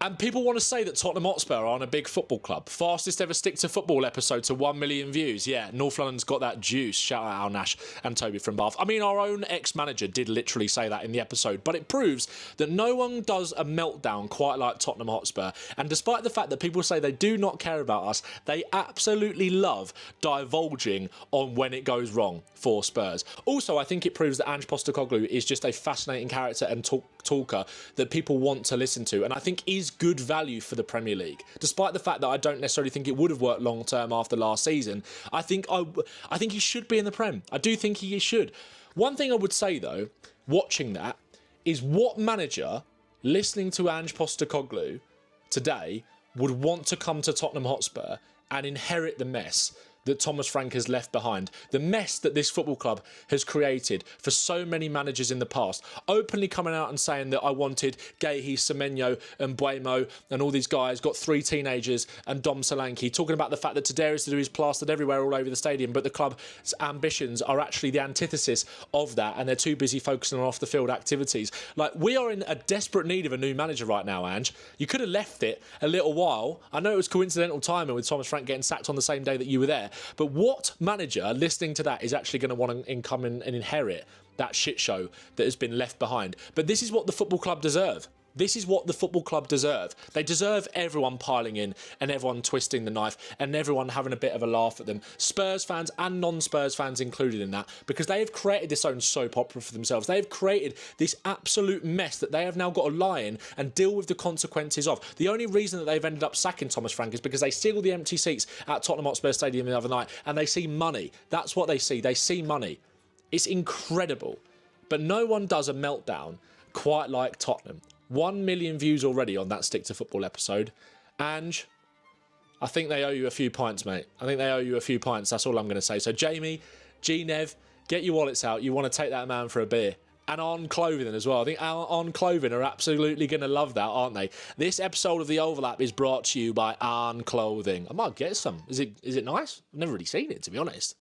And people want to say that Tottenham Hotspur aren't a big football club. Fastest ever stick to football episode to 1 million views. Yeah, North London's got that juice. Shout out Al Nash and Toby from Bath. I mean, our own ex-manager did literally say that in the episode, but it proves that no one does a meltdown quite like Tottenham Hotspur. And despite the fact that people say they do not care about us, they absolutely love divulging on when it goes wrong for Spurs. Also, I think it proves that Ange Postecoglou is just a fascinating character and talker that people want to listen to, and I think is good value for the Premier League. Despite the fact that I don't necessarily think it would have worked long term after last season, I think he should be in the Prem. I do think he should. One thing I would say though, watching that, is what manager listening to Ange Postecoglou today would want to come to Tottenham Hotspur and inherit the mess that Thomas Frank has left behind, the mess that this football club has created for so many managers in the past, openly coming out and saying that I wanted Gahey, Semenyo and Buemo and all these guys, got 3 teenagers and Dom Solanke, talking about the fact that Tadeusz is plastered everywhere all over the stadium, but the club's ambitions are actually the antithesis of that, and they're too busy focusing on off-the-field activities. Like, we are in a desperate need of a new manager right now, Ange. You could have left it a little while. I know it was coincidental timing with Thomas Frank getting sacked on the same day that you were there, but what manager listening to that is actually going to want to come in and inherit that shit show that has been left behind? But this is what the football club deserve. This is what the football club deserve. They deserve everyone piling in and everyone twisting the knife and everyone having a bit of a laugh at them. Spurs fans and non-Spurs fans included in that, because they have created this own soap opera for themselves. They have created this absolute mess that they have now got to lie in and deal with the consequences of. The only reason that they've ended up sacking Thomas Frank is because they see all the empty seats at Tottenham Hotspur Stadium the other night and they see money. That's what they see. They see money. It's incredible. But no one does a meltdown quite like Tottenham. 1 million views already on that Stick to Football episode. Ange, I think they owe you a few pints, mate. I think they owe you a few pints. That's all I'm going to say. So, Jamie, G-Nev, get your wallets out. You want to take that man for a beer. And On Clothing as well. I think On Clothing are absolutely going to love that, aren't they? This episode of The Overlap is brought to you by On Clothing. I might get some. Is it nice? I've never really seen it, to be honest.